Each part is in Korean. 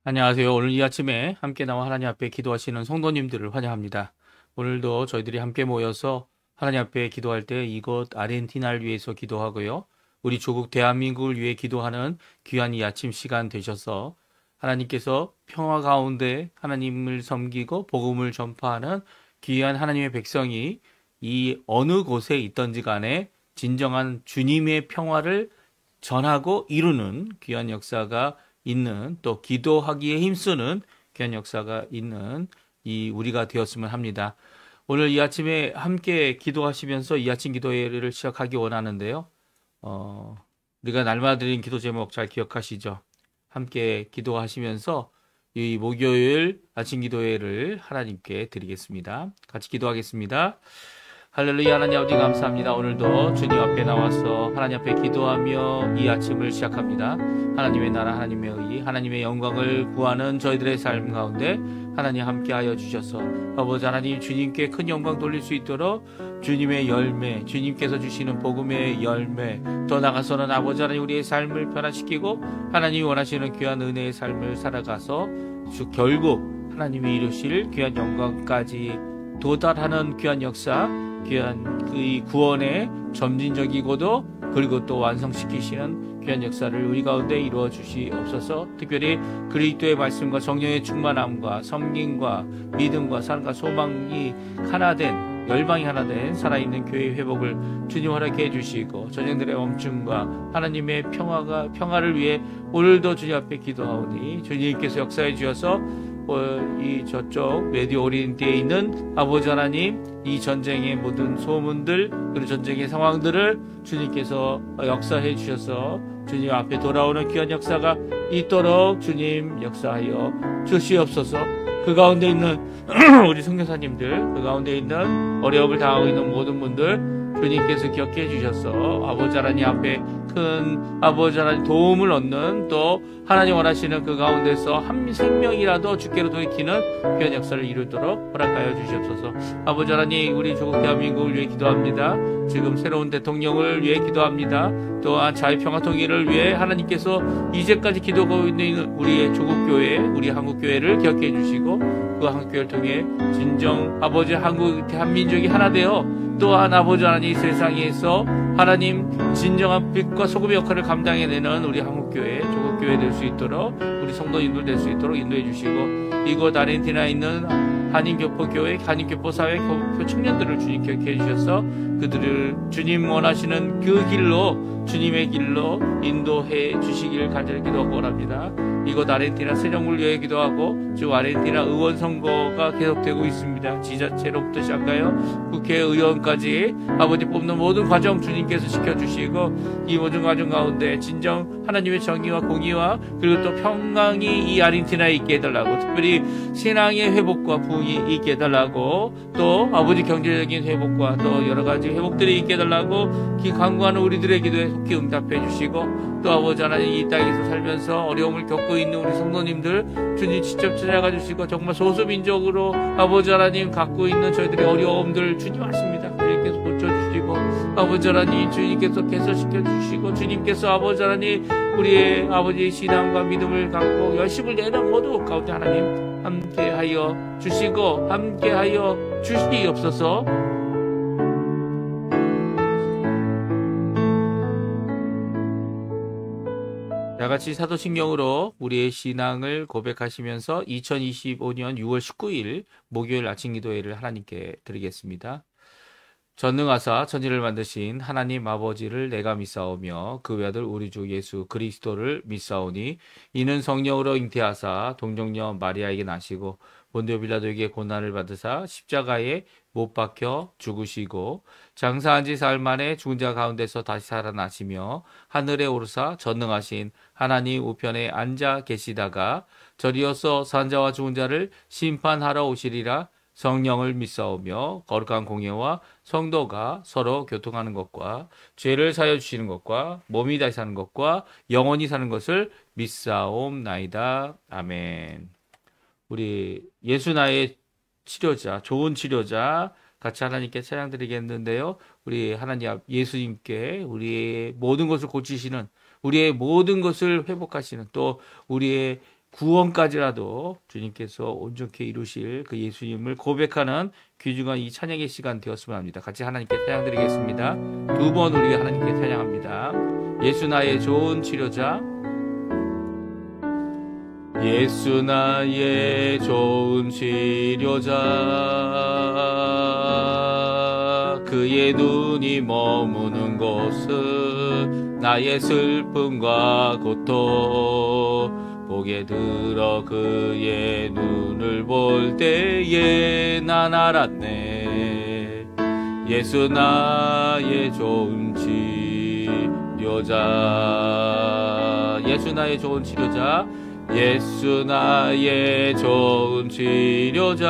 안녕하세요. 오늘 이 아침에 함께 나와 하나님 앞에 기도하시는 성도님들을 환영합니다. 오늘도 저희들이 함께 모여서 하나님 앞에 기도할 때 이곳 아르헨티나를 위해서 기도하고요. 우리 조국 대한민국을 위해 기도하는 귀한 이 아침 시간 되셔서 하나님께서 평화 가운데 하나님을 섬기고 복음을 전파하는 귀한 하나님의 백성이 이 어느 곳에 있던지 간에 진정한 주님의 평화를 전하고 이루는 귀한 역사가 있는, 또 기도하기에 힘쓰는 귀한 역사가 있는 이 우리가 되었으면 합니다. 오늘 이 아침에 함께 기도하시면서 이 아침 기도회를 시작하기 원하는데요. 우리가 날마다 드린 기도 제목 잘 기억하시죠? 함께 기도하시면서 이 목요일 아침 기도회를 하나님께 드리겠습니다. 같이 기도하겠습니다. 할렐루야. 하나님 아버지 감사합니다. 오늘도 주님 앞에 나와서 하나님 앞에 기도하며 이 아침을 시작합니다. 하나님의 나라, 하나님의 의, 하나님의 영광을 구하는 저희들의 삶 가운데 하나님 함께하여 주셔서 아버지 하나님 주님께 큰 영광 돌릴 수 있도록 주님의 열매, 주님께서 주시는 복음의 열매, 더 나아가서는 아버지 하나님 우리의 삶을 변화시키고 하나님이 원하시는 귀한 은혜의 삶을 살아가서 결국 하나님이 이루실 귀한 영광까지 도달하는 귀한 역사, 귀한 그 구원의 점진적이고도 그리고 또 완성시키시는 귀한 역사를 우리 가운데 이루어 주시옵소서. 특별히 그리스도의 말씀과 성령의 충만함과 섬김과 믿음과 사랑과 소망이 하나된, 열방이 하나된 살아있는 교회의 회복을 주님 허락해 해주시고 전쟁들의 멈춤과 하나님의 평화를 위해 오늘도 주님 앞에 기도하오니 주님께서 역사해 주셔서 이 저쪽 메디오 오리엔트에 있는 아버지 하나님, 이 전쟁의 모든 소문들 그리고 전쟁의 상황들을 주님께서 역사해 주셔서 주님 앞에 돌아오는 귀한 역사가 있도록 주님 역사하여 주시옵소서. 그 가운데 있는 우리 선교사님들, 그 가운데 있는 어려움을 당하고 있는 모든 분들 주님께서 기억해 주셔서 아버지 하나님 앞에 큰 아버지 하나님 도움을 얻는, 또 하나님 원하시는 그 가운데서 한 생명이라도 주께로 돌이키는 귀한 역사를 이루도록 허락하여 주시옵소서. 아버지 하나님 우리 조국 대한민국을 위해 기도합니다. 지금 새로운 대통령을 위해 기도합니다. 또한 자유평화 통일을 위해 하나님께서 이제까지 기도하고 있는 우리의 조국교회, 우리 한국교회를 기억해 주시고 그 한국교회를 통해 진정 아버지 한국 대한민족이 하나 되어 또한 아버지 하나님 세상에서 하나님 진정한 빛과 소금의 역할을 감당해내는 우리 한국교회, 조국교회 될 수 있도록 우리 성도님들 될 수 있도록 인도해 주시고 이곳 아르헨티나에 있는 한인교포교회, 한인교포사회, 교포 청년들을 주님 기억해 주셔서 그들을 주님 원하시는 그 길로, 주님의 길로 인도해 주시길 간절히 기도하고 원합니다. 이곳 아르헨티나 새정부를 위해 기도하고 지금 아르헨티나 의원 선거가 계속되고 있습니다. 지자체로부터 시작하여 국회의원까지 아버지 뽑는 모든 과정 주님께서 지켜주시고 이 모든 과정 가운데 진정 하나님의 정의와 공의와 그리고 또 평강이 이 아르헨티나에 있게 해달라고, 특별히 신앙의 회복과 부흥이 있게 해달라고, 또 아버지 경제적인 회복과 또 여러 가지 회복들이 있게 해달라고 간구하는 우리들의 기도에 속히 응답해 주시고, 또 아버지 하나님 이 땅에서 살면서 어려움을 겪고 있는 우리 성도님들 주님 직접 찾아가 주시고 정말 소수민족으로 아버지 하나님 갖고 있는 저희들의 어려움들 주님 아십니다. 주님께서 고쳐주시고 아버지 하나님 주님께서 개선시켜 주시고 주님께서 아버지 하나님 우리의 아버지의 신앙과 믿음을 갖고 열심을 내는 모두 가운데 하나님 함께하여 주시고 함께하여 주시옵소서. 다같이 사도신경으로 우리의 신앙을 고백하시면서 2025년 6월 19일 목요일 아침 기도회를 하나님께 드리겠습니다. 전능하사 천지를 만드신 하나님 아버지를 내가 믿사오며 그 외아들 우리 주 예수 그리스도를 믿사오니 이는 성령으로 잉태하사 동정녀 마리아에게 나시고 본디오 빌라도에게 고난을 받으사 십자가에 못 박혀 죽으시고 장사한 지 사흘 만에 죽은 자 가운데서 다시 살아나시며 하늘에 오르사 전능하신 하나님 우편에 앉아 계시다가 저리어서 산 자와 죽은 자를 심판하러 오시리라. 성령을 믿사오며 거룩한 공예와 성도가 서로 교통하는 것과 죄를 사여 주시는 것과 몸이 다시 사는 것과 영원히 사는 것을 믿사옵나이다. 아멘. 우리 예수 나의 치료자, 좋은 치료자 같이 하나님께 찬양 드리겠는데요. 우리 하나님 예수님께 우리의 모든 것을 고치시는, 우리의 모든 것을 회복하시는, 또 우리의 구원까지라도 주님께서 온전케 이루실 그 예수님을 고백하는 귀중한 이 찬양의 시간 되었으면 합니다. 같이 하나님께 찬양드리겠습니다. 두 번 우리 하나님께 찬양합니다. 예수 나의 좋은 치료자, 예수 나의 좋은 치료자, 그의 눈이 머무는 곳은 나의 슬픔과 고통, 고개 들어 그의 눈을 볼 때에 난 알았네. 예수 나의 좋은 치료자, 예수 나의 좋은 치료자, 예수 나의 좋은 치료자,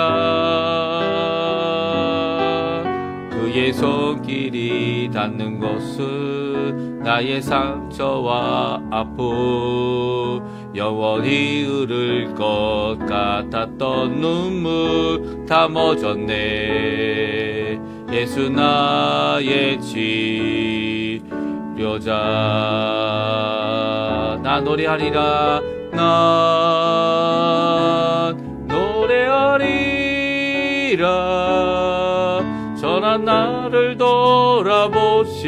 그의 손길이 닿는 것은 나의 상처와 아픔, 영원히 흐를 것 같았던 눈물 다 멎었네. 예수 나의 치료자, 나 노래하리라, 난 노래하리라. 전한 나를 돌아보시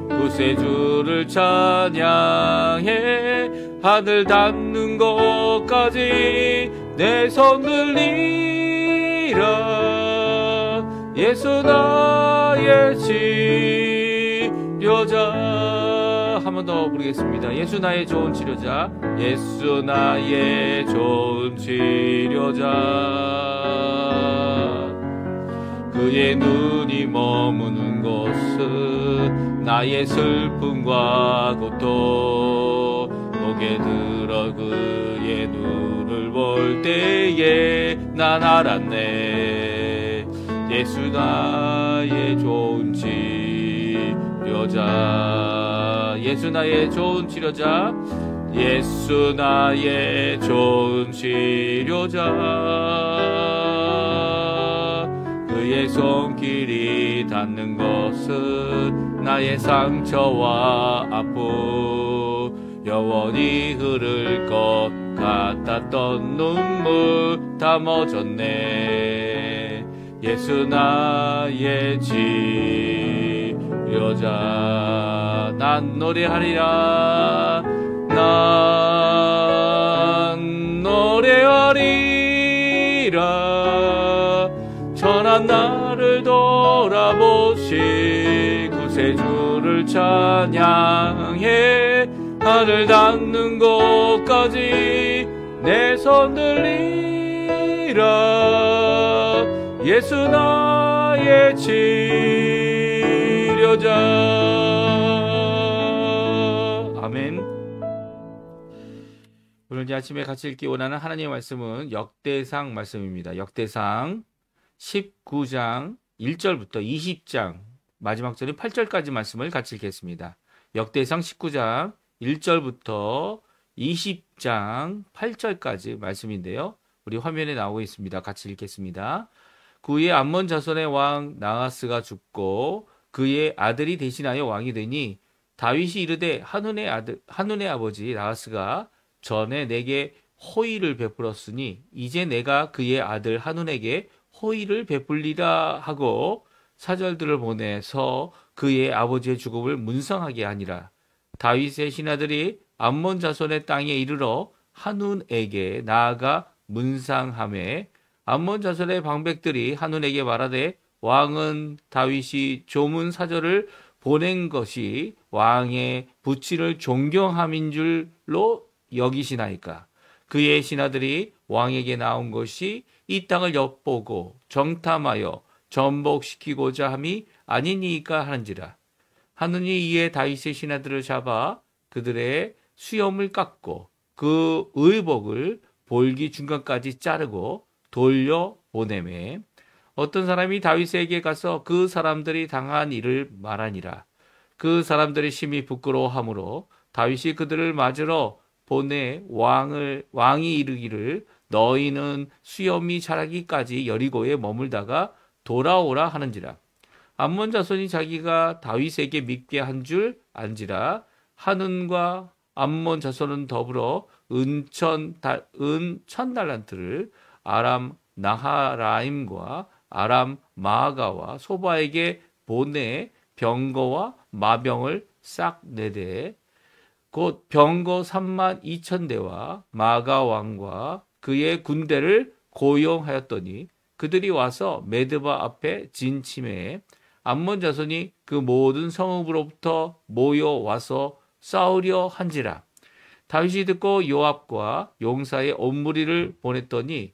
구세주를 찬양해. 하늘 닿는 곳까지 내 손 들리라. 예수 나의 치료자. 한 번 더 부르겠습니다. 예수 나의 좋은 치료자, 예수 나의 좋은 치료자, 그의 눈이 머무는 곳은 나의 슬픔과 고통, 고개 들어 그의 눈을 볼 때에 난 알았네. 예수 나의 좋은 치료자, 예수 나의 좋은 치료자, 예수 나의 좋은 치료자, 그의 손길이 닿는 것은 나의 상처와 아픔, 영원히 흐를 것 같았던 눈물 다 멎었네. 예수 나의 치료자, 난 노래하리라, 난 노래하리라. 전한 나를 돌아보시 구세주를 찬양해. 하늘 닿는 곳까지 내 손 들리라. 예수 나의 치료자. 아멘. 오늘 아침에 같이 읽기 원하는 하나님의 말씀은 역대상 말씀입니다. 역대상 19장 1절부터 20장 마지막 절인 8절까지 말씀을 같이 읽겠습니다. 역대상 19장 1절부터 20장 8절까지 말씀인데요. 우리 화면에 나오고 있습니다. 같이 읽겠습니다. 그 후에 암몬 자손의 왕 나하스가 죽고 그의 아들이 대신하여 왕이 되니 다윗이 이르되 한눈의 아버지 나하스가 전에 내게 호의를 베풀었으니 이제 내가 그의 아들 한눈에게 호의를 베풀리라 하고 사절들을 보내서 그의 아버지의 죽음을 문상하게 하니라. 다윗의 신하들이 암몬 자손의 땅에 이르러 한눈에게 나아가 문상하매 암몬 자손의 방백들이 한눈에게 말하되 왕은 다윗이 조문 사절을 보낸 것이 왕의 부친을 존경함인 줄로 여기시나이까. 그의 신하들이 왕에게 나온 것이 이 땅을 엿보고 정탐하여 전복시키고자 함이 아니니까 하는지라. 한눈이 이에 다윗의 신하들을 잡아 그들의 수염을 깎고 그 의복을 볼기 중간까지 자르고 돌려보내매 어떤 사람이 다윗에게 가서 그 사람들이 당한 일을 말하니라. 그 사람들이 심히 부끄러워하므로 다윗이 그들을 맞으러 보내 왕이 이르기를 너희는 수염이 자라기까지 여리고에 머물다가 돌아오라 하는지라. 암몬 자손이 자기가 다윗에게 믿게 한 줄 안지라. 한눈과 암몬 자손은 더불어 은 천 달란트를 아람 나하라임과 아람 마아가와 소바에게 보내 병거와 마병을 싹 내되 곧 병거 3만 2천 대와 마가 왕과 그의 군대를 고용하였더니 그들이 와서 메드바 앞에 진침해 암몬 자손이 그 모든 성읍으로부터 모여와서 싸우려 한지라. 다윗이 듣고 요압과 용사의 온 무리를 보냈더니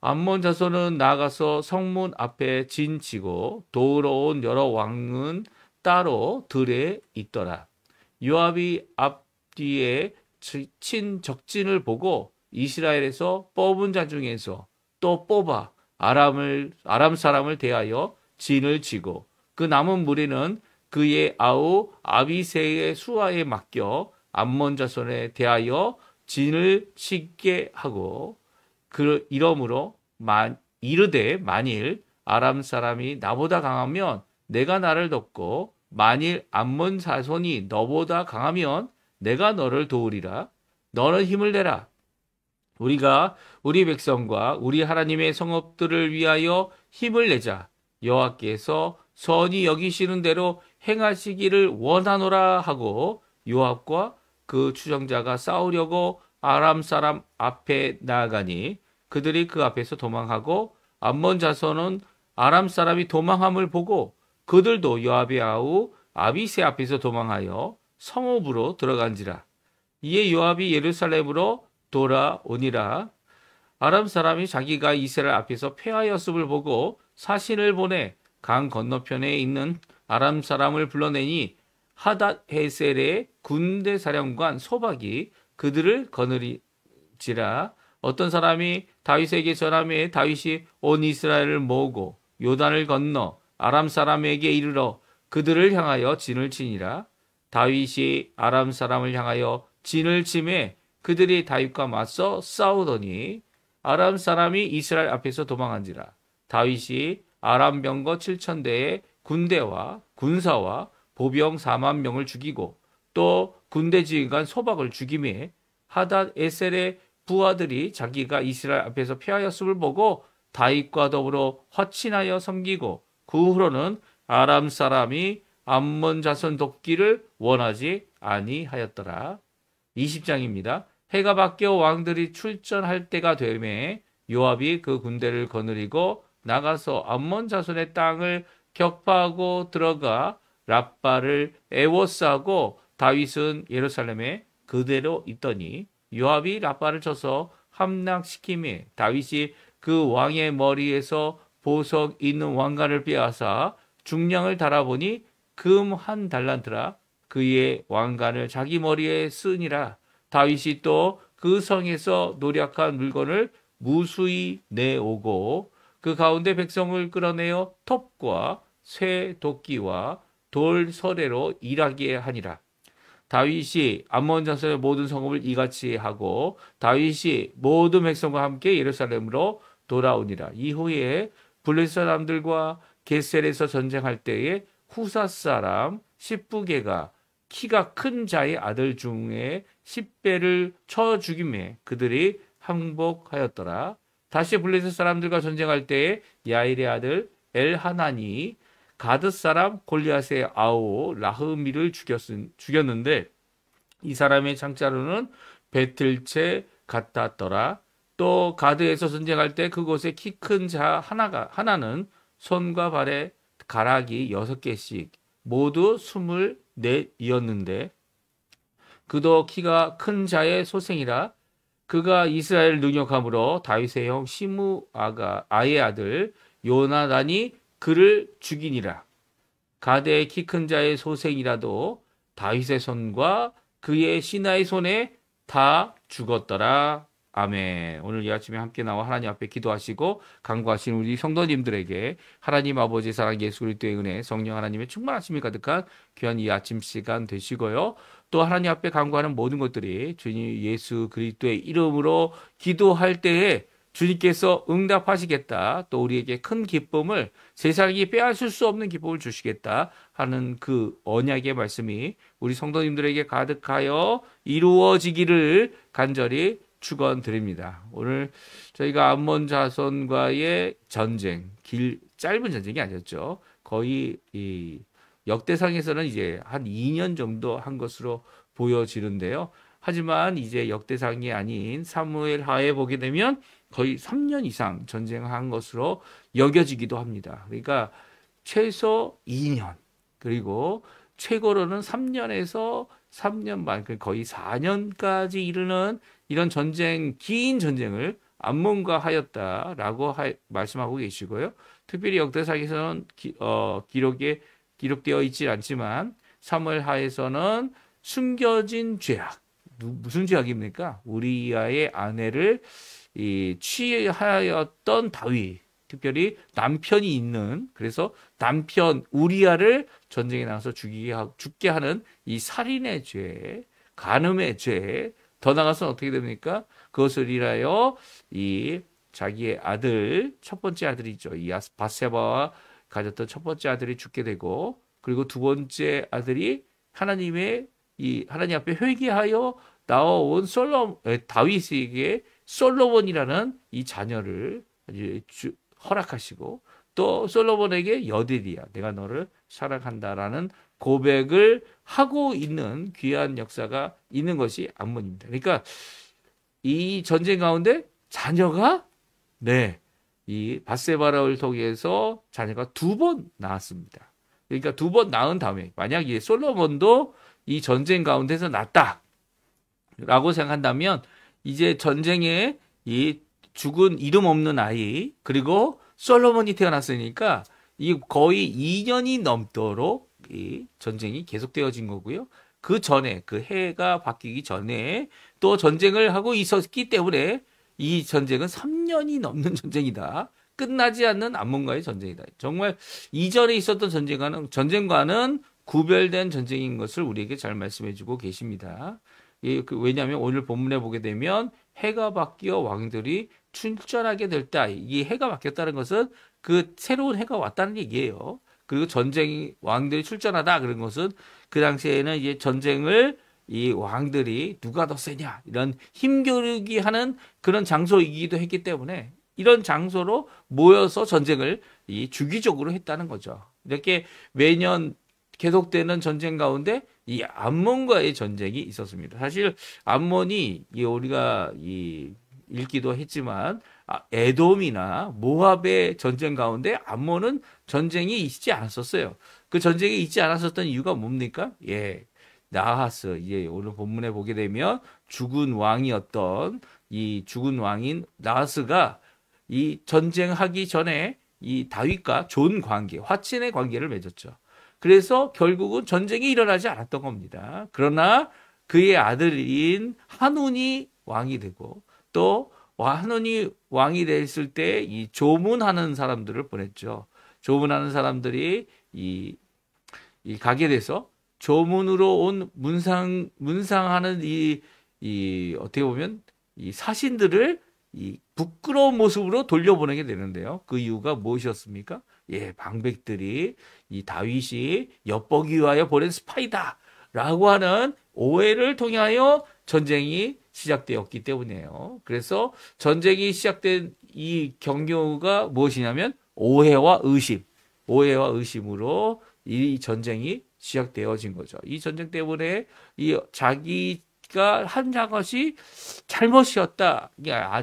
암몬 자손은 나가서 성문 앞에 진치고 도우러 온 여러 왕은 따로 들에 있더라. 요압이 앞뒤에 친 적진을 보고 이스라엘에서 뽑은 자 중에서 또 뽑아 아람 사람을 대하여 진을 치고 그 남은 무리는 그의 아우 아비새의 수하에 맡겨 암몬 자손에 대하여 진을 치게 하고 이러므로 이르되 만일 아람 사람이 나보다 강하면 내가 나를 돕고 만일 암몬 자손이 너보다 강하면 내가 너를 도우리라. 너는 힘을 내라. 우리가 우리 백성과 우리 하나님의 성읍들을 위하여 힘을 내자. 여호와께서 선히 여기시는 대로 행하시기를 원하노라 하고 요압과 그 추정자가 싸우려고 아람 사람 앞에 나아가니 그들이 그 앞에서 도망하고 암몬 자손은 아람 사람이 도망함을 보고 그들도 요압의 아우 아비새 앞에서 도망하여 성읍으로 들어간지라. 이에 요압이 예루살렘으로 돌아오니라. 아람 사람이 자기가 이스라엘 앞에서 패하였음을 보고 사신을 보내 강 건너편에 있는 아람 사람을 불러내니 하닷헤셀의 군대 사령관 소박이 그들을 거느리지라. 어떤 사람이 다윗에게 전함에 다윗이 온 이스라엘을 모으고 요단을 건너 아람 사람에게 이르러 그들을 향하여 진을 치니라. 다윗이 아람 사람을 향하여 진을 치매 그들이 다윗과 맞서 싸우더니 아람 사람이 이스라엘 앞에서 도망한지라. 다윗이 아람 병거 7천 대의 군대와 군사와 보병 4만 명을 죽이고 또 군대 지휘관 소박을 죽임에 하닷에셀의 부하들이 자기가 이스라엘 앞에서 패하였음을 보고 다윗과 더불어 화친하여 섬기고 그 후로는 아람 사람이 암몬 자손 돕기를 원하지 아니하였더라. 20장입니다. 해가 바뀌어 왕들이 출전할 때가 되매 요압이 그 군대를 거느리고 나가서 암몬 자손의 땅을 격파하고 들어가 랍바를 에워싸고 다윗은 예루살렘에 그대로 있더니 요압이 랍바를 쳐서 함락시키매 다윗이 그 왕의 머리에서 보석 있는 왕관을 빼앗아 중량을 달아보니 금 1달란트라. 그의 왕관을 자기 머리에 쓰니라. 다윗이 또 그 성에서 노력한 물건을 무수히 내오고 그 가운데 백성을 끌어내어 톱과 쇠 도끼와 돌 서래로 일하게 하니라. 다윗이 암몬 자손의 모든 성읍을 이같이 하고 다윗이 모든 백성과 함께 예루살렘으로 돌아오니라. 이후에 블레셋 사람들과 게셀에서 전쟁할 때에 후사 사람 십부게가 키가 큰 자의 아들 중에 10배를 쳐 죽임에 그들이 항복하였더라. 다시 블레셋 사람들과 전쟁할 때에 야일의 아들 엘하나니 가드 사람 골리앗의 아우 라흐미를 죽였는데 이 사람의 창자루는 배틀채 같았더라. 또 가드에서 전쟁할 때 그곳에 키 큰 자 하나는 손과 발에 가락이 6개씩 모두 24이었는데 그도 키가 큰 자의 소생이라. 그가 이스라엘 능욕함으로 다윗의 형 시므아의 아들 요나단이 그를 죽이니라. 가드의 키 큰 자의 소생이라도 다윗의 손과 그의 신하의 손에 다 죽었더라. 아멘. 오늘 이 아침에 함께 나와 하나님 앞에 기도하시고 간구하신 우리 성도님들에게 하나님 아버지 사랑 예수 그리스도의 은혜 성령 하나님의 충만하심이 가득한 귀한 이 아침 시간 되시고요. 또 하나님 앞에 간구하는 모든 것들이 주님 예수 그리스도의 이름으로 기도할 때에 주님께서 응답하시겠다. 또 우리에게 큰 기쁨을 세상이 빼앗을 수 없는 기쁨을 주시겠다 하는 그 언약의 말씀이 우리 성도님들에게 가득하여 이루어지기를 간절히 축원드립니다. 오늘 저희가 암몬 자손과의 전쟁, 짧은 전쟁이 아니었죠. 거의 이 역대상에서는 이제 한 2년 정도 한 것으로 보여지는데요. 하지만 이제 역대상이 아닌 사무엘 하에 보게 되면 거의 3년 이상 전쟁한 것으로 여겨지기도 합니다. 그러니까 최소 2년, 그리고 최고로는 3년에서 3년 반, 거의 4년까지 이르는 이런 전쟁, 긴 전쟁을 암몬과 하였다라고 말씀하고 계시고요. 특별히 역대상에서는 기록되어 있지 않지만 사무엘 하에서는 숨겨진 죄악, 무슨 죄악입니까? 우리아의 아내를 취하였던 다윗, 특별히 남편이 있는, 그래서 남편 우리아를 전쟁에 나가서 죽게 하는 이 살인의 죄, 간음의 죄, 더 나가서는 어떻게 됩니까? 그것을 인하여 이 자기의 아들, 첫 번째 아들이죠. 이 바세바와 가졌던 첫 번째 아들이 죽게 되고, 그리고 두 번째 아들이 하나님 앞에 회개하여 나온 다윗에게 솔로몬이라는 이 자녀를 허락하시고, 또 솔로몬에게 여데리야, 내가 너를 사랑한다라는 고백을 하고 있는 귀한 역사가 있는 것이 암몬입니다. 그러니까 이 전쟁 가운데 자녀가 이 바세바를 통해서 자녀가 2번 낳았습니다. 그러니까 2번 낳은 다음에 만약에 솔로몬도 이 전쟁 가운데서 낳았다라고 생각한다면 이제 전쟁에 이 죽은 이름 없는 아이, 그리고 솔로몬이 태어났으니까 이 거의 2년이 넘도록 이 전쟁이 계속되어진 거고요. 그 전에, 그 해가 바뀌기 전에 또 전쟁을 하고 있었기 때문에 이 전쟁은 3년이 넘는 전쟁이다. 끝나지 않는 암몬과의 전쟁이다. 정말 이전에 있었던 전쟁과는 구별된 전쟁인 것을 우리에게 잘 말씀해주고 계십니다. 왜냐하면 오늘 본문에 보게 되면 해가 바뀌어 왕들이 출전하게 될 때, 이 해가 바뀌었다는 것은 그 새로운 해가 왔다는 얘기예요. 그리고 왕들이 출전하다 그런 것은 그 당시에는 이제 전쟁을 이 왕들이 누가 더 세냐 이런 힘겨루기 하는 그런 장소이기도 했기 때문에 이런 장소로 모여서 전쟁을 주기적으로 했다는 거죠. 이렇게 매년 계속되는 전쟁 가운데 이 암몬과의 전쟁이 있었습니다. 사실 암몬이 우리가 읽기도 했지만 에돔이나 모압의 전쟁 가운데 암몬은 전쟁이 있지 않았었어요. 그 전쟁이 있지 않았었던 이유가 뭡니까? 나하스, 오늘 본문에 보게 되면 죽은 왕이었던 이 죽은 왕인 나하스가 이 전쟁하기 전에 이 다윗과 좋은 관계, 화친의 관계를 맺었죠. 그래서 결국은 전쟁이 일어나지 않았던 겁니다. 그러나 그의 아들인 한운이 왕이 되고, 또 한운이 왕이 됐을 때 이 조문하는 사람들을 보냈죠. 조문하는 사람들이 가게 돼서 조문으로 온 문상하는 어떻게 보면 이 사신들을 부끄러운 모습으로 돌려보내게 되는데요. 그 이유가 무엇이었습니까? 방백들이 이 다윗이 엿보기 위하여 보낸 스파이다라고 하는 오해를 통하여 전쟁이 시작되었기 때문이에요. 그래서 전쟁이 시작된 이 경로가 무엇이냐면 오해와 의심으로 이 전쟁이 시작되어진 거죠. 이 전쟁 때문에 자기가 한 것이 잘못이었다,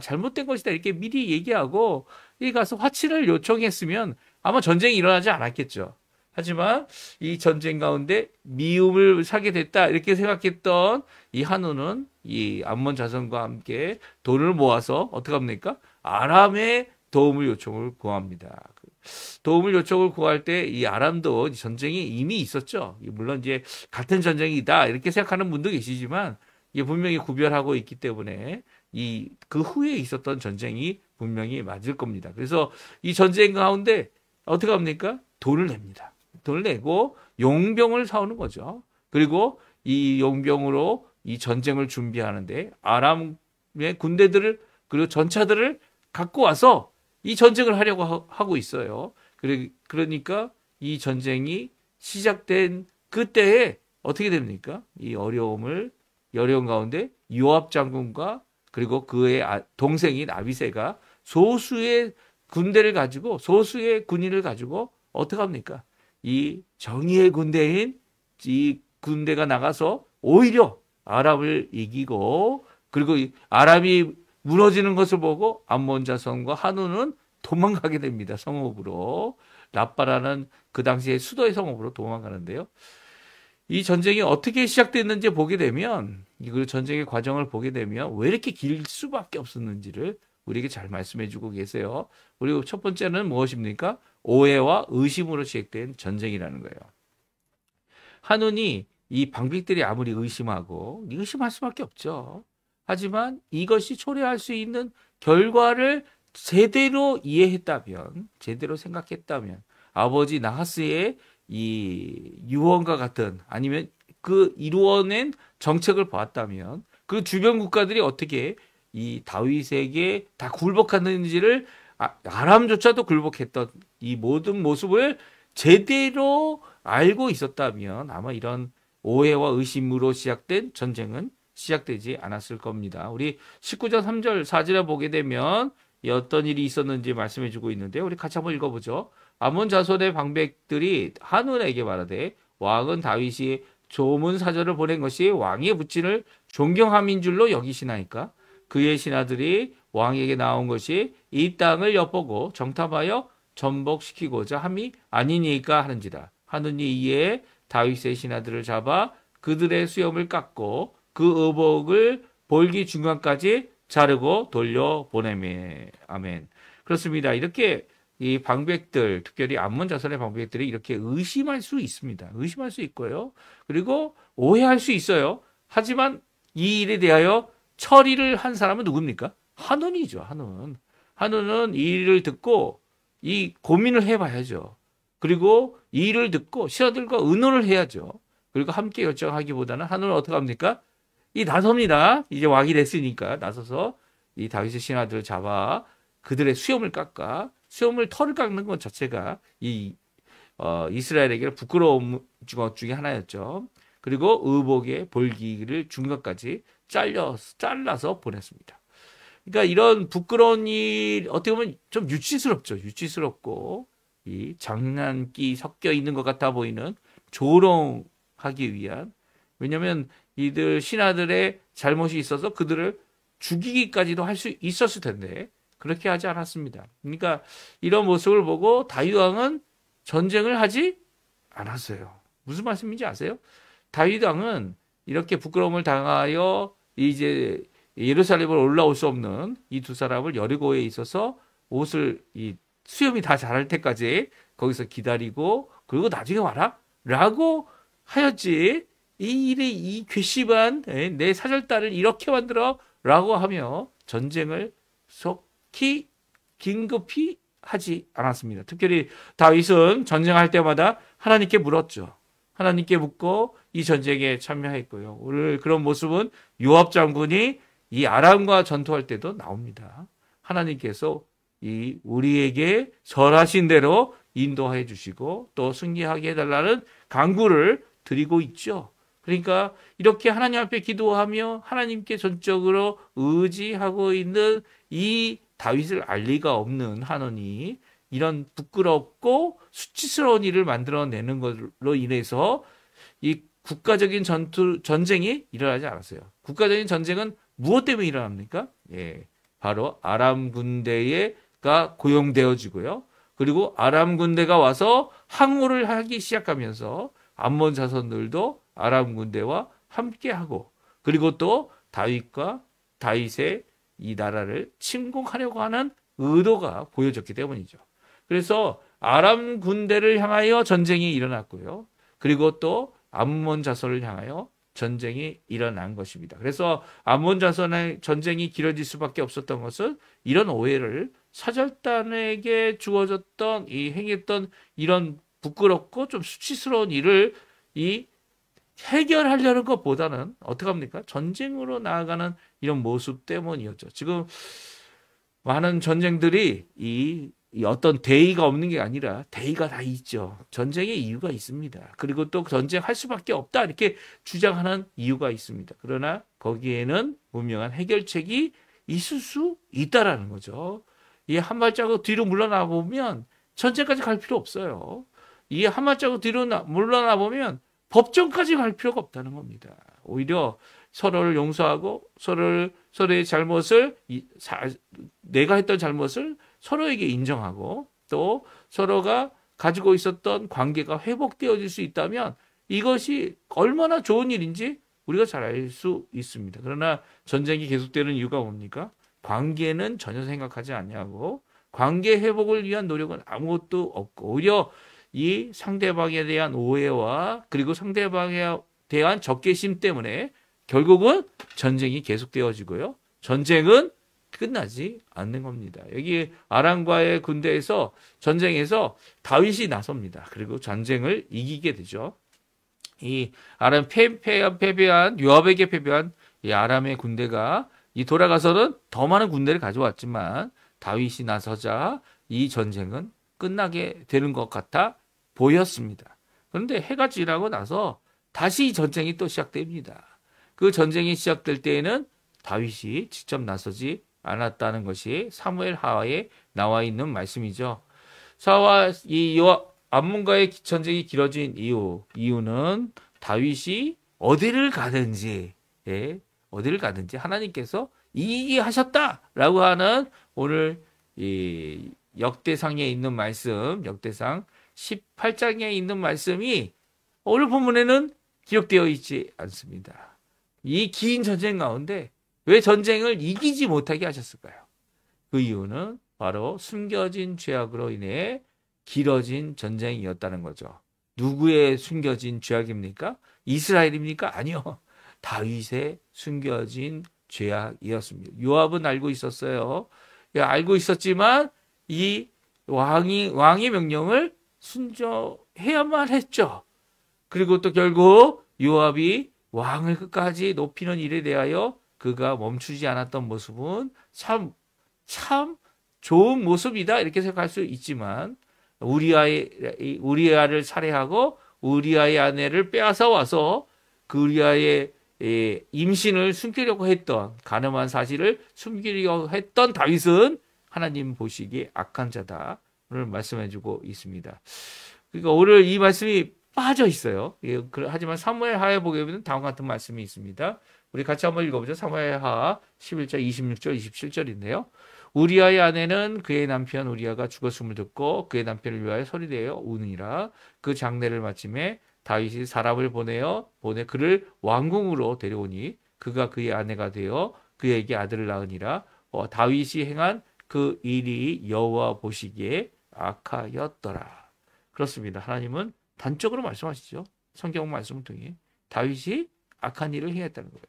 잘못된 것이다 이렇게 미리 얘기하고 가서 화친을 요청했으면 아마 전쟁이 일어나지 않았겠죠. 하지만 이 전쟁 가운데 미움을 사게 됐다 이렇게 생각했던 이 한우는 이 암몬 자손과 함께 돈을 모아서 어떻게 합니까? 아람의 도움을 요청을 구합니다. 도움을 요청을 구할 때 이 아람도 전쟁이 이미 있었죠. 물론 이제 같은 전쟁이다 이렇게 생각하는 분도 계시지만 이게 분명히 구별하고 있기 때문에 그 후에 있었던 전쟁이 분명히 맞을 겁니다. 그래서 이 전쟁 가운데 어떻게 합니까? 돈을 냅니다. 돈을 내고 용병을 사오는 거죠. 그리고 이 용병으로 이 전쟁을 준비하는데 아람의 군대들을, 그리고 전차들을 갖고 와서 이 전쟁을 하려고 하고 있어요. 그러니까 이 전쟁이 시작된 그때에 어떻게 됩니까? 이 어려운 가운데 요압 장군과 그리고 그의 동생인 아비새가 소수의 군대를 가지고 소수의 군인을 가지고 어떻게 합니까? 이 정의의 군대인 이 군대가 나가서 오히려 아람을 이기고 그리고 아람이 무너지는 것을 보고 암몬 자손과 한우는 도망가게 됩니다. 성읍으로. 라빠라는 그 당시의 수도의 성읍으로 도망가는데요. 이 전쟁이 어떻게 시작됐는지 보게 되면 그 전쟁의 과정을 보게 되면 왜 이렇게 길 수밖에 없었는지를 우리에게 잘 말씀해 주고 계세요. 그리고 첫 번째는 무엇입니까? 오해와 의심으로 시작된 전쟁이라는 거예요. 한운이 이 방백들이 아무리 의심할 수밖에 없죠. 하지만 이것이 초래할 수 있는 결과를 제대로 이해했다면, 제대로 생각했다면, 아버지 나하스의 이 유언과 같은 아니면 그 이루어낸 정책을 보았다면 그 주변 국가들이 어떻게 이 다윗에게 다 굴복하는지를 아람조차도 굴복했던 이 모든 모습을 제대로 알고 있었다면 아마 이런 오해와 의심으로 시작된 전쟁은 시작되지 않았을 겁니다. 우리 19장 3절 4절에 보게 되면 어떤 일이 있었는지 말씀해 주고 있는데 우리 같이 한번 읽어보죠. 아몬 자손의 방백들이 한운에게 말하되 왕은 다윗이 조문 사절을 보낸 것이 왕의 부친을 존경함인 줄로 여기시나이까? 그의 신하들이 왕에게 나온 것이 이 땅을 엿보고 정탐하여 전복시키고자 함이 아니니까 하는지라. 한운이 이에 다윗의 신하들을 잡아 그들의 수염을 깎고 그 의복을 볼기 중간까지 자르고 돌려보내매. 아멘. 그렇습니다. 이렇게 이 방백들, 특별히 암몬 자손의 방백들이 이렇게 의심할 수 있습니다. 의심할 수 있고요. 그리고 오해할 수 있어요. 하지만 이 일에 대하여 처리를 한 사람은 누굽니까? 한운이죠. 한운은 이 일을 듣고 이 고민을 해봐야죠. 그리고 이 일을 듣고 신하들과 의논을 해야죠. 그리고 함께 결정하기보다는 한운은 어떻게 합니까? 이 나섭니다. 이제 왕이 됐으니까 나서서 이 다윗의 신하들을 잡아 그들의 수염을 깎아 털을 깎는 것 자체가 이스라엘에게 부끄러운 것 중에 하나였죠. 그리고 의복의 볼기를 중간까지 잘라서 보냈습니다. 그러니까 이런 부끄러운 일 어떻게 보면 좀 유치스럽죠. 유치스럽고 이 장난기 섞여 있는 것 같아 보이는 조롱하기 위한 왜냐하면 이들 신하들의 잘못이 있어서 그들을 죽이기까지도 할 수 있었을 텐데 그렇게 하지 않았습니다. 그러니까 이런 모습을 보고 다윗 왕은 전쟁을 하지 않았어요. 무슨 말씀인지 아세요? 다윗 왕은 이렇게 부끄러움을 당하여 이제 예루살렘으로 올라올 수 없는 이 두 사람을 여리고에 있어서 수염이 다 자랄 때까지 거기서 기다리고 그리고 나중에 와라 라고 하였지 이 괘씸한 내 사절단을 이렇게 만들어 라고 하며 전쟁을 속히 긴급히 하지 않았습니다. 특별히 다윗은 전쟁할 때마다 하나님께 물었죠. 하나님께 묻고 이 전쟁에 참여했고요. 오늘 그런 모습은 요압 장군이 이 아람과 전투할 때도 나옵니다. 하나님께서 우리에게 절하신 대로 인도해 주시고 또 승리하게 해달라는 간구를 드리고 있죠. 그러니까 이렇게 하나님 앞에 기도하며 하나님께 전적으로 의지하고 있는 이 다윗을 알 리가 없는 한원이 이런 부끄럽고 수치스러운 일을 만들어내는 것으로 인해서 이 국가적인 전쟁이 일어나지 않았어요. 국가적인 전쟁은 무엇 때문에 일어납니까? 바로 아람 군대가 고용되어지고요. 그리고 아람 군대가 와서 항우를 하기 시작하면서 암몬 자손들도 아람 군대와 함께하고 그리고 또 다윗의 이 나라를 침공하려고 하는 의도가 보여졌기 때문이죠. 그래서 아람 군대를 향하여 전쟁이 일어났고요. 그리고 또 암몬 자손을 향하여 전쟁이 일어난 것입니다. 그래서 암몬 자손의 전쟁이 길어질 수밖에 없었던 것은 이런 오해를 사절단에게 주어졌던 행했던 이런 부끄럽고 좀 수치스러운 일을 해결하려는 것보다는 어떻게 합니까? 전쟁으로 나아가는 이런 모습 때문이었죠. 지금 많은 전쟁들이 이 어떤 대의가 없는 게 아니라 대의가 다 있죠. 전쟁의 이유가 있습니다. 그리고 또 전쟁할 수밖에 없다 이렇게 주장하는 이유가 있습니다. 그러나 거기에는 분명한 해결책이 있을 수 있다라는 거죠. 이 한 발자국 뒤로 물러나 보면 전쟁까지 갈 필요 없어요. 이 한 발자국 뒤로 물러나 보면 법정까지 갈 필요가 없다는 겁니다. 오히려 서로를 용서하고 서로의 잘못을 내가 했던 잘못을 서로에게 인정하고 또 서로가 가지고 있었던 관계가 회복되어질 수 있다면 이것이 얼마나 좋은 일인지 우리가 잘 알 수 있습니다. 그러나 전쟁이 계속되는 이유가 뭡니까? 관계는 전혀 생각하지 않냐고 관계 회복을 위한 노력은 아무것도 없고 오히려 이 상대방에 대한 오해와 그리고 상대방에 대한 적개심 때문에 결국은 전쟁이 계속되어지고요. 전쟁은 끝나지 않는 겁니다. 여기 아람과의 군대에서 전쟁에서 다윗이 나섭니다. 그리고 전쟁을 이기게 되죠. 이 아람 패배한 요압에게 패배한 이 아람의 군대가 이 돌아가서는 더 많은 군대를 가져왔지만 다윗이 나서자 이 전쟁은 끝나게 되는 것 같아 보였습니다. 그런데 해가 지나고 나서 다시 전쟁이 또 시작됩니다. 그 전쟁이 시작될 때에는 다윗이 직접 나서지 않았다는 것이 사무엘 하에 나와 있는 말씀이죠. 사와 이 암몬과의 전쟁이 길어진 이유는 다윗이 어디를 가든지 하나님께서 이기게 하셨다라고 하는 오늘 이 역대상에 있는 말씀, 역대상 18장에 있는 말씀이 오늘 본문에는 기록되어 있지 않습니다. 이 긴 전쟁 가운데 왜 전쟁을 이기지 못하게 하셨을까요? 그 이유는 바로 숨겨진 죄악으로 인해 길어진 전쟁이었다는 거죠. 누구의 숨겨진 죄악입니까? 이스라엘입니까? 아니요. 다윗의 숨겨진 죄악이었습니다. 요압은 알고 있었어요. 알고 있었지만 이 왕의 명령을 순종해야만 했죠. 그리고 또 결국 요압이 왕을 끝까지 높이는 일에 대하여 그가 멈추지 않았던 모습은 참 좋은 모습이다 이렇게 생각할 수 있지만 우리아를 살해하고 우리아의 아내를 빼앗아 와서 그 우리아의 임신을 숨기려고 했던 간음한 사실을 숨기려고 했던 다윗은 하나님 보시기에 악한 자다 오늘 말씀해주고 있습니다. 그러니까 오늘 이 말씀이 빠져 있어요. 하지만 사무엘 하에 보게 되면 다음과 같은 말씀이 있습니다. 우리 같이 한번 읽어보죠. 사무엘 하 11절 26절 27절인데요. 우리아의 아내는 그의 남편 우리아가 죽었음을 듣고 그의 남편을 위하여 소리내어 우니라. 그 장례를 마침에 다윗이 사람을 보내 그를 왕궁으로 데려오니 그가 그의 아내가 되어 그에게 아들을 낳으니라. 다윗이 행한 그 일이 여호와 보시기에 악하였더라. 그렇습니다. 하나님은 단적으로 말씀하시죠. 성경 말씀을 통해 다윗이 악한 일을 행했다는 거예요.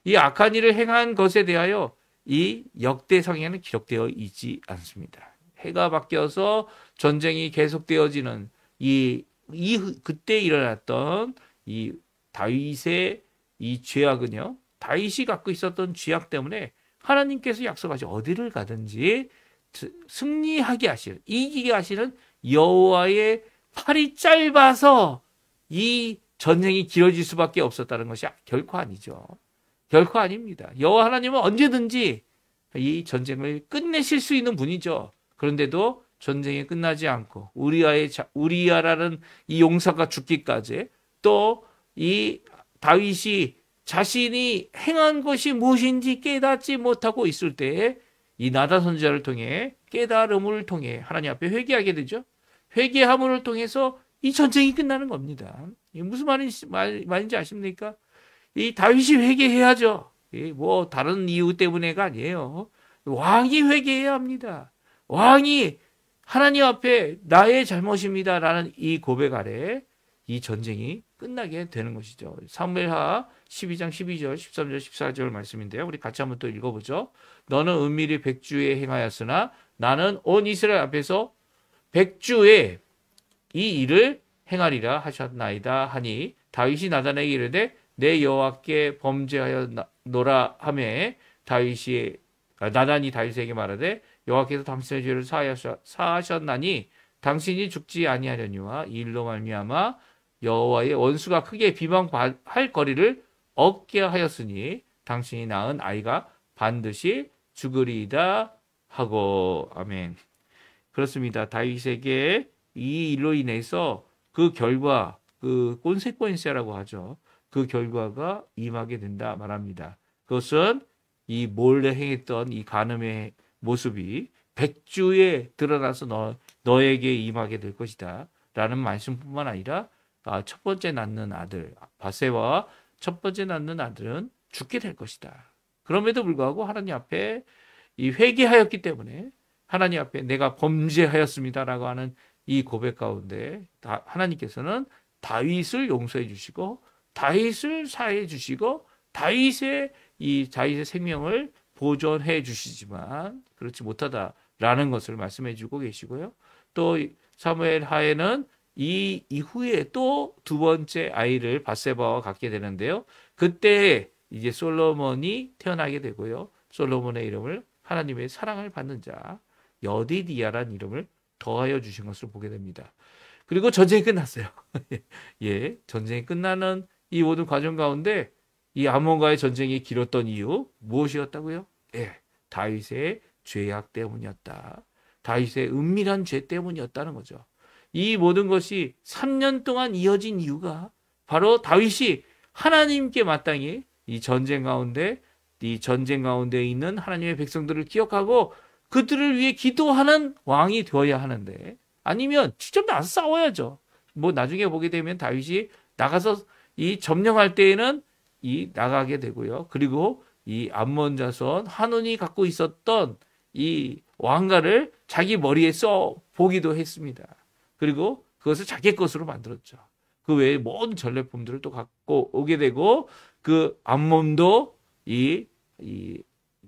이 악한 일을 행한 것에 대하여 이 역대상에는 기록되어 있지 않습니다. 해가 바뀌어서 전쟁이 계속되어지는 그때 일어났던 이 다윗의 이 죄악은요. 다윗이 갖고 있었던 죄악 때문에 하나님께서 약속하시 어디를 가든지 승리하게 하시는 이기게 하시는 여호와의 팔이 짧아서 이 전쟁이 길어질 수밖에 없었다는 것이 결코 아니죠. 결코 아닙니다. 여호와 하나님은 언제든지 이 전쟁을 끝내실 수 있는 분이죠. 그런데도 전쟁이 끝나지 않고 우리아라는 이 용사가 죽기까지 또 이 다윗이 자신이 행한 것이 무엇인지 깨닫지 못하고 있을 때에 이 나단 선지자를 통해 깨달음을 통해 하나님 앞에 회개하게 되죠. 회개함을 통해서 이 전쟁이 끝나는 겁니다. 이게 무슨 말인지 아십니까? 이 다윗이 회개해야죠. 뭐 다른 이유 때문에가 아니에요. 왕이 회개해야 합니다. 왕이 하나님 앞에 나의 잘못입니다라는 이 고백 아래 이 전쟁이 끝나게 되는 것이죠. 사무엘하 12장 12절, 13절, 14절 말씀인데요. 우리 같이 한번 또 읽어보죠. 너는 은밀히 백주에 행하였으나 나는 온 이스라엘 앞에서 백주에 이 일을 행하리라 하셨나이다 하니 다윗이 나단에게 이르되 내 여호와께 범죄하였노라 하매 나단이 다윗에게 말하되 여호와께서 당신의 죄를 사하셨나니 당신이 죽지 아니하려니와 이 일로 말미암아 여호와의 원수가 크게 비방할 거리를 얻게 하였으니 당신이 낳은 아이가 반드시 죽으리이다 하고. 아멘. 그렇습니다. 다윗에게 이 일로 인해서 그 결과, 그 콘세퀀시라고 하죠. 그 결과가 임하게 된다 말합니다. 그것은 이 몰래 행했던 이 간음의 모습이 백주에 드러나서 너에게 임하게 될 것이다 라는 말씀뿐만 아니라 첫 번째 낳는 아들 바세바와 첫 번째 낳는 아들은 죽게 될 것이다. 그럼에도 불구하고 하나님 앞에 이 회개하였기 때문에 하나님 앞에 내가 범죄하였습니다라고 하는 이 고백 가운데 하나님께서는 다윗을 용서해 주시고 다윗을 사해 주시고 다윗의 생명을 보존해 주시지만 그렇지 못하다라는 것을 말씀해 주고 계시고요. 또 사무엘 하에는 이 이후에 또 두 번째 아이를 바세바와 갖게 되는데요. 그때 이제 솔로몬이 태어나게 되고요. 솔로몬의 이름을 하나님의 사랑을 받는 자 여디디아라는 이름을 더하여 주신 것을 보게 됩니다. 그리고 전쟁이 끝났어요. 예, 전쟁이 끝나는 이 모든 과정 가운데 이 아몬과의 전쟁이 길었던 이유 무엇이었다고요? 예, 다윗의 죄악 때문이었다. 다윗의 은밀한 죄 때문이었다는 거죠. 이 모든 것이 3년 동안 이어진 이유가 바로 다윗이 하나님께 마땅히 이 전쟁 가운데 있는 하나님의 백성들을 기억하고 그들을 위해 기도하는 왕이 되어야 하는데 아니면 직접 나가서 싸워야죠. 뭐 나중에 보게 되면 다윗이 나가서 이 점령할 때에는 이 나가게 되고요. 그리고 이 암몬 자손 한온이 갖고 있었던 이 왕가를 자기 머리에 써 보기도 했습니다. 그리고 그것을 자기 것으로 만들었죠. 그 외에 모든 전래품들을 또 갖고 오게 되고 그 암몬도 이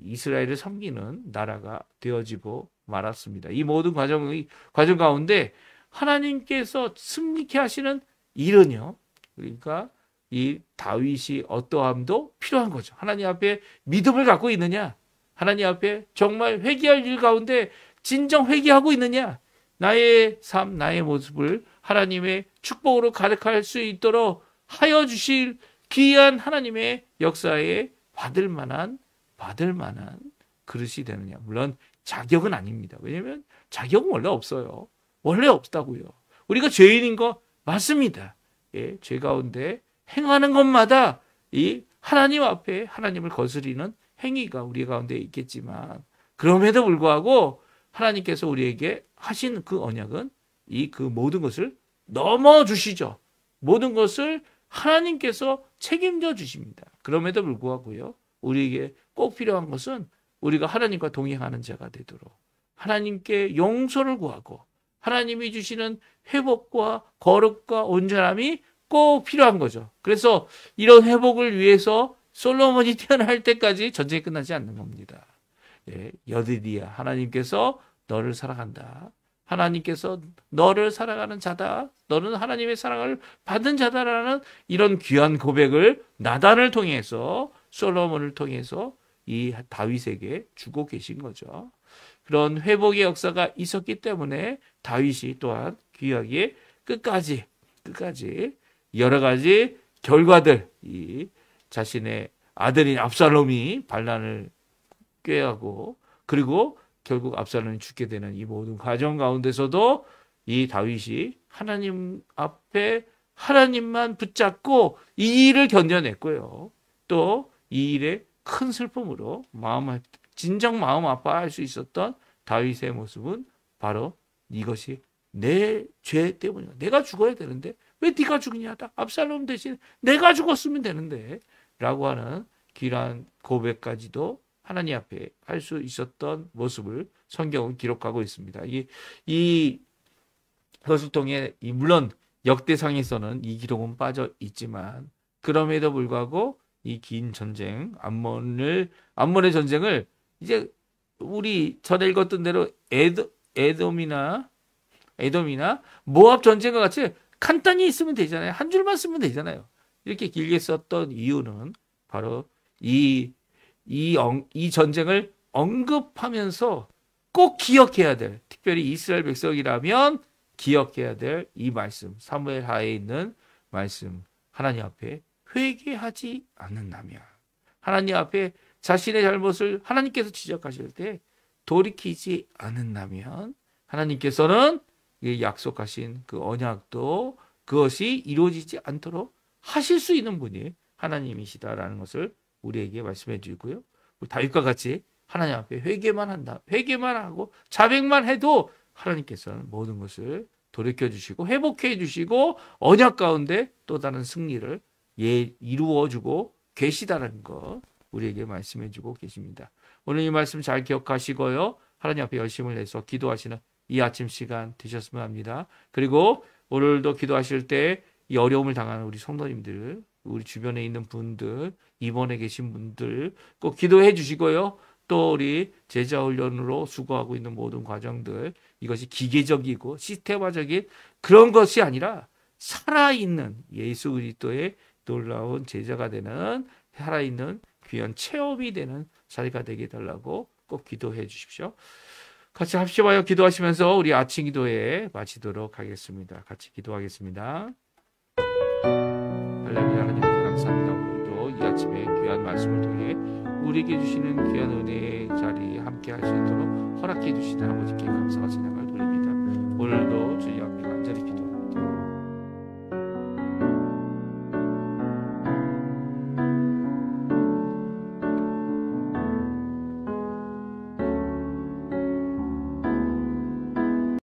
이스라엘을 섬기는 나라가 되어지고 말았습니다. 이 모든 과정 가운데 하나님께서 승리케 하시는 일은요. 그러니까 이 다윗이 어떠함도 필요한 거죠. 하나님 앞에 믿음을 갖고 있느냐? 하나님 앞에 정말 회개할 일 가운데 진정 회개하고 있느냐? 나의 삶, 나의 모습을 하나님의 축복으로 가득할 수 있도록 하여 주실 귀한 하나님의 역사에 받을 만한 그릇이 되느냐. 물론 자격은 아닙니다. 왜냐하면 자격은 원래 없어요. 원래 없다고요. 우리가 죄인인 거 맞습니다. 예, 죄 가운데 행하는 것마다 이 하나님 앞에 하나님을 거스리는 행위가 우리 가운데 있겠지만 그럼에도 불구하고 하나님께서 우리에게 하신 그 언약은 그 모든 것을 넘어주시죠. 모든 것을 하나님께서 책임져 주십니다. 그럼에도 불구하고요. 우리에게 꼭 필요한 것은 우리가 하나님과 동행하는 자가 되도록 하나님께 용서를 구하고 하나님이 주시는 회복과 거룩과 온전함이 꼭 필요한 거죠. 그래서 이런 회복을 위해서 솔로몬이 태어날 때까지 전쟁이 끝나지 않는 겁니다. 예, 여디디아 하나님께서 너를 사랑한다. 하나님께서 너를 사랑하는 자다. 너는 하나님의 사랑을 받은 자다라는 이런 귀한 고백을 나단을 통해서 솔로몬을 통해서 이 다윗에게 주고 계신 거죠. 그런 회복의 역사가 있었기 때문에 다윗이 또한 귀하게 끝까지 여러 가지 결과들 이 자신의 아들인 압살롬이 반란을 꾀하고 그리고 결국 압살롬이 죽게 되는 이 모든 과정 가운데서도 이 다윗이 하나님 앞에 하나님만 붙잡고 이 일을 견뎌냈고요. 또 이 일에 큰 슬픔으로 진정 마음 아파할 수 있었던 다윗의 모습은 바로 이것이 내 죄 때문이야. 내가 죽어야 되는데 왜 네가 죽느냐? 압살롬 대신 내가 죽었으면 되는데 라고 하는 귀한 고백까지도 하나님 앞에 할 수 있었던 모습을 성경은 기록하고 있습니다. 이 것을 통해 물론 역대상에서는 이 기록은 빠져 있지만 그럼에도 불구하고 이 긴 전쟁 암몬의 전쟁을 이제 우리 전에 읽었던 대로 에돔이나 모압 전쟁과 같이 간단히 쓰면 되잖아요. 한 줄만 쓰면 되잖아요. 이렇게 길게 썼던 이유는 바로 이 전쟁을 언급하면서 꼭 기억해야 될, 특별히 이스라엘 백성이라면 기억해야 될 이 말씀, 사무엘 하에 있는 말씀, 하나님 앞에 회개하지 않는다면, 하나님 앞에 자신의 잘못을 하나님께서 지적하실 때 돌이키지 않는다면 하나님께서는 약속하신 그 언약도 그것이 이루어지지 않도록 하실 수 있는 분이 하나님이시다라는 것을 우리에게 말씀해 주고요. 다윗과 같이 하나님 앞에 회개만 한다. 회개만 하고 자백만 해도 하나님께서는 모든 것을 돌이켜 주시고 회복해 주시고 언약 가운데 또 다른 승리를 이루어 주고 계시다는 것 우리에게 말씀해 주고 계십니다. 오늘 이 말씀 잘 기억하시고요. 하나님 앞에 열심을 내서 기도하시는 이 아침 시간 되셨으면 합니다. 그리고 오늘도 기도하실 때 이 어려움을 당하는 우리 성도님들, 우리 주변에 있는 분들, 입원해 계신 분들 꼭 기도해 주시고요. 또 우리 제자 훈련으로 수고하고 있는 모든 과정들, 이것이 기계적이고 시스템화적인 그런 것이 아니라 살아있는 예수 그리스도의 놀라운 제자가 되는 살아있는 귀한 체험이 되는 자리가 되게 해달라고 꼭 기도해 주십시오. 같이 합심하여 기도하시면서 우리 아침 기도회 마치도록 하겠습니다. 같이 기도하겠습니다. 할렐루야. 하나님 감사합니다. 오늘도 이 아침에 귀한 말씀을 통해 우리에게 주시는 귀한 은혜의 자리에 함께 할 수 있도록 허락해 주시는 아버지께 감사와 찬양을 돌립니다.